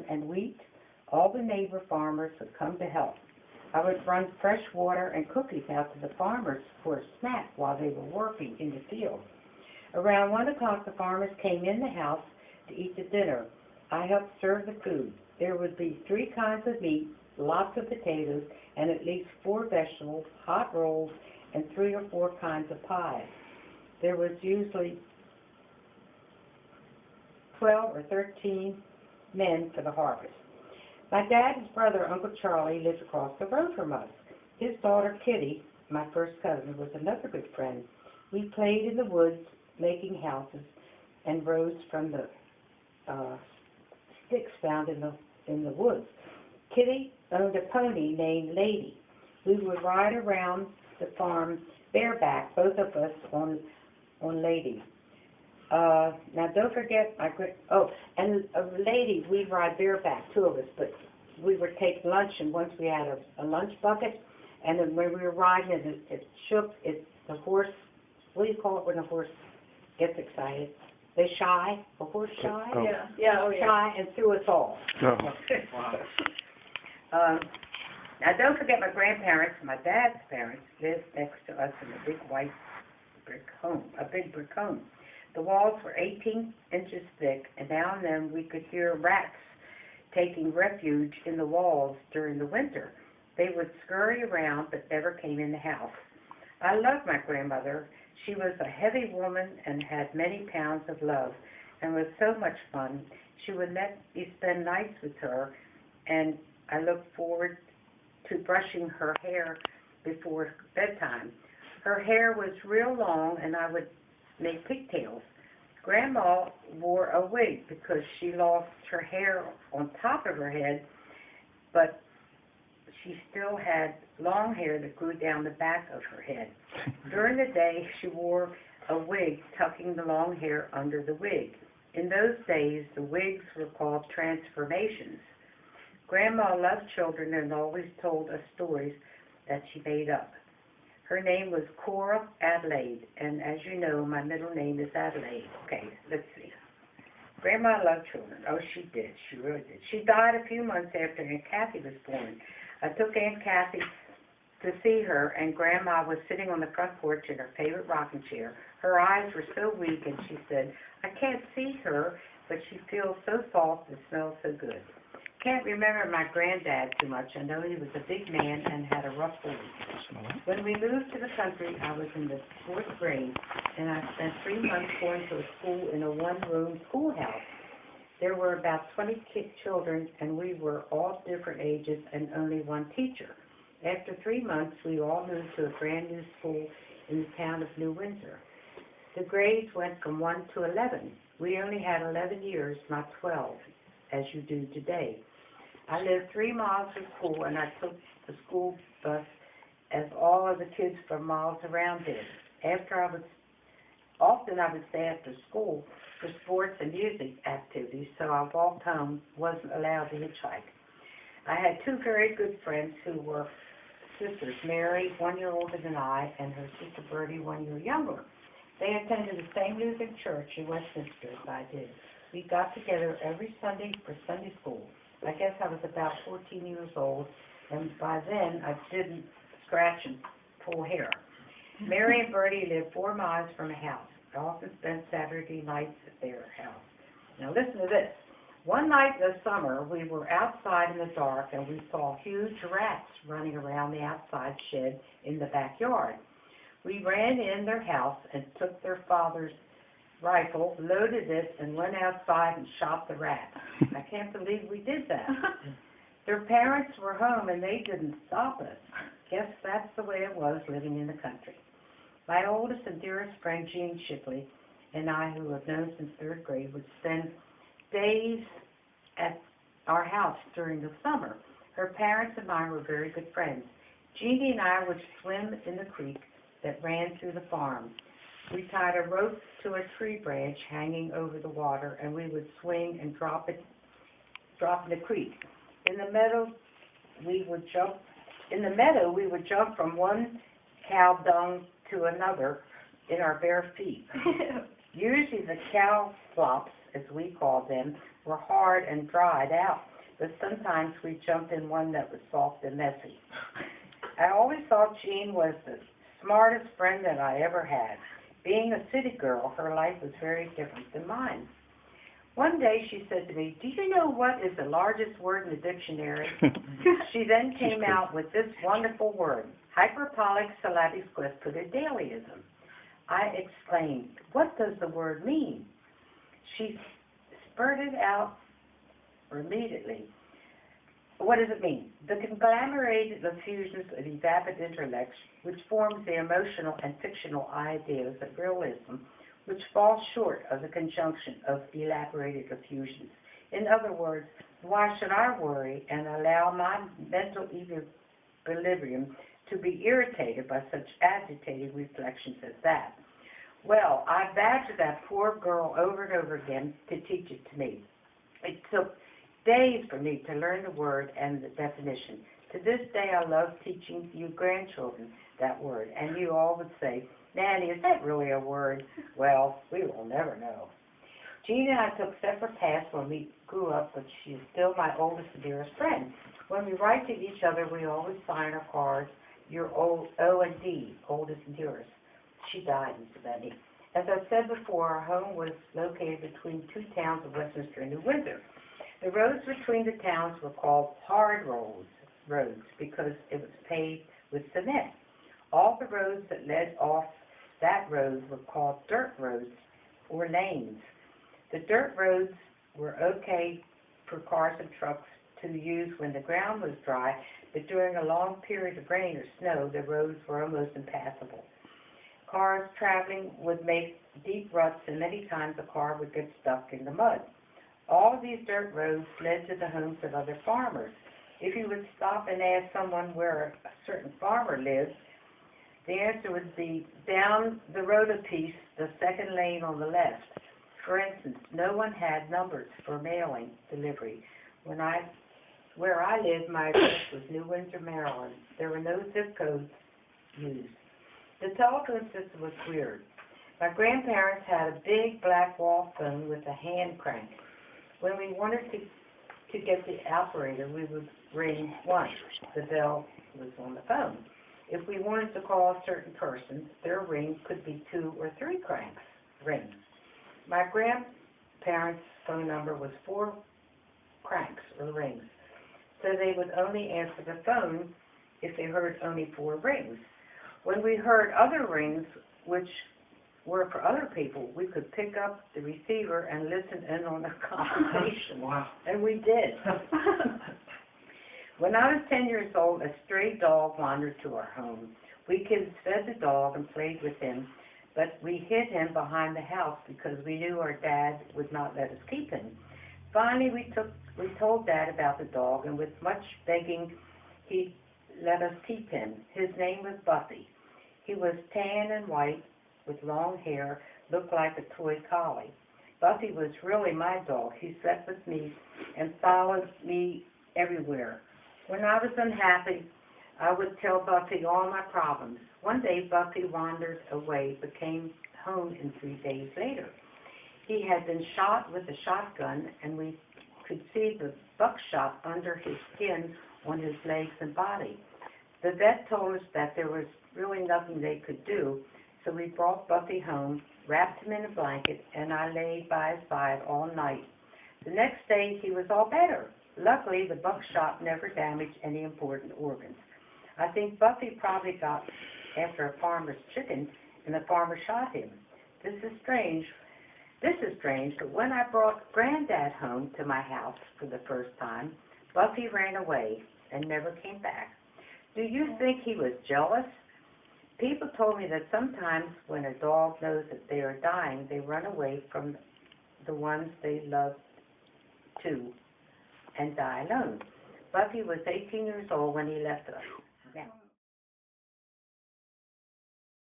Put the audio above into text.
corn and wheat, all the neighbor farmers would come to help. I would run fresh water and cookies out to the farmers for a snack while they were working in the field. Around 1 o'clock, the farmers came in the house to eat the dinner. I helped serve the food. There would be 3 kinds of meat, lots of potatoes, and at least 4 vegetables, hot rolls, and 3 or 4 kinds of pies. There was usually 12 or 13 men for the harvest. My dad's brother, Uncle Charlie, lived across the road from us. His daughter, Kitty, my first cousin, was another good friend. We played in the woods, making houses, and rose from the sticks found in the woods. Kitty owned a pony named Lady. We would ride around the farm bareback, both of us on Lady. Now don't forget and Lady, we'd ride bareback, 2 of us, but we would take lunch, and once we had a lunch bucket, and then when we were riding it shook, the horse, what do you call it when a horse gets excited? They shy, a horse shy? Oh. Yeah. Shy, and threw us all. Oh. Now don't forget my grandparents, my dad's parents, lived next to us in a big white brick home, a big brick home. The walls were 18 inches thick, and now and then we could hear rats taking refuge in the walls during the winter. They would scurry around but never came in the house. I loved my grandmother. She was a heavy woman and had many pounds of love and was so much fun. She would let me spend nights with her, and I looked forward to brushing her hair before bedtime. Her hair was real long, and I would make pigtails. Grandma wore a wig because she lost her hair on top of her head, but she still had long hair that grew down the back of her head. During the day, she wore a wig, tucking the long hair under the wig. In those days, the wigs were called transformations. Grandma loved children and always told us stories that she made up. Her name was Cora Adelaide, and as you know, my middle name is Adelaide. Okay, let's see. Grandma loved children. Oh, she did. She really did. She died a few months after Aunt Kathy was born. I took Aunt Kathy to see her, and Grandma was sitting on the front porch in her favorite rocking chair. Her eyes were so weak, and she said, "I can't see her, but she feels so soft and smells so good." Can't remember my granddad too much. I know he was a big man and had a rough voice. When we moved to the country, I was in the 4th grade, and I spent 3 months going to a school in a one-room schoolhouse. There were about 20 children, and we were all different ages and only one teacher. After 3 months, we all moved to a brand new school in the town of New Windsor. The grades went from 1 to 11. We only had 11 years, not 12, as you do today. I lived 3 miles from school, and I took the school bus as all of the kids from miles around did. Often I would stay after school for sports and music activities, so I walked home, wasn't allowed to hitchhike. I had 2 very good friends who were sisters, Mary, 1 year older than I, and her sister Bertie, 1 year younger. They attended the same Lutheran church in Westminster as I did. We got together every Sunday for Sunday school. I guess I was about 14 years old, and by then I didn't scratch and pull hair. Mary and Bertie lived 4 miles from a house. I often spent Saturday nights at their house. Now listen to this. One night in the summer, we were outside in the dark, and we saw huge rats running around the outside shed in the backyard. We ran in their house and took their father's rifle, loaded it, and went outside and shot the rats. I can't believe we did that. Their parents were home, and they didn't stop us. Guess that's the way it was living in the country. My oldest and dearest friend, Jean Shipley, and I, who have known since 3rd grade, would spend days at our house during the summer. Her parents and I were very good friends. Jeannie and I would swim in the creek that ran through the farm. We tied a rope to a tree branch hanging over the water, and we would swing and drop in the creek. In the meadow, we would jump from one cow dung to another in our bare feet. Usually the cow flops as we called them, were hard and dried out, but sometimes we jumped in one that was soft and messy. I always thought Jean was the smartest friend that I ever had. Being a city girl, her life was very different than mine. One day she said to me, "Do you know what is the largest word in the dictionary?" She then came out with this wonderful word, hyperbolic syllabic-quisquididaliism. I exclaimed, "What does the word mean?" She spurted out immediately. What does it mean? The conglomerated effusions of evapid intellects, which forms the emotional and fictional ideas of realism, which fall short of the conjunction of elaborated effusions. In other words, why should I worry and allow my mental equilibrium to be irritated by such agitated reflections as that? Well, I badgered that poor girl over and over again to teach it to me. It took days for me to learn the word and the definition. To this day, I love teaching you grandchildren that word, and you all would say, "Nanny, is that really a word?" Well, we will never know. Jean and I took separate paths when we grew up, but she is still my oldest and dearest friend. When we write to each other, we always sign our cards, your O&D, oldest and dearest. She died in Savannah. As I said before, our home was located between two towns of Westminster and New Windsor. The roads between the towns were called hard roads because it was paved with cement. All the roads that led off that road were called dirt roads or lanes. The dirt roads were okay for cars and trucks to use when the ground was dry, but during a long period of rain or snow, the roads were almost impassable. Cars traveling would make deep ruts, and many times a car would get stuck in the mud. All of these dirt roads led to the homes of other farmers. If you would stop and ask someone where a certain farmer lives, the answer would be down the road a piece, the second lane on the left. For instance, no one had numbers for mailing delivery. Where I lived, my address was New Windsor, Maryland. There were no zip codes used. The telephone system was weird. My grandparents had a big black wall phone with a hand crank. When we wanted to get the operator, we would ring once. The bell was on the phone. If we wanted to call a certain person, their ring could be 2 or 3 rings. My grandparents' phone number was 4 cranks or rings, so they would only answer the phone if they heard only 4 rings. When we heard other rings, which were for other people, we could pick up the receiver and listen in on the conversation. Wow. And we did. When I was 10 years old, a stray dog wandered to our home. We kids fed the dog and played with him, but we hid him behind the house because we knew our dad would not let us keep him. Finally, we told Dad about the dog, and with much begging, he let us keep him. His name was Buffy. He was tan and white, with long hair, looked like a toy collie. Buffy was really my dog. He slept with me and followed me everywhere. When I was unhappy, I would tell Buffy all my problems. One day, Buffy wandered away, but came home in 3 days later. He had been shot with a shotgun, and we could see the buckshot under his skin on his legs and body. The vet told us that there was really nothing they could do, so we brought Buffy home, wrapped him in a blanket, and I lay by his side all night. The next day, he was all better. Luckily, the buckshot never damaged any important organs. I think Buffy probably got after a farmer's chicken, and the farmer shot him. This is strange, but when I brought Granddad home to my house for the first time, Buffy ran away and never came back. Do you think he was jealous? People told me that sometimes when a dog knows that they are dying, they run away from the ones they love too and die alone. Buffy was 18 years old when he left us.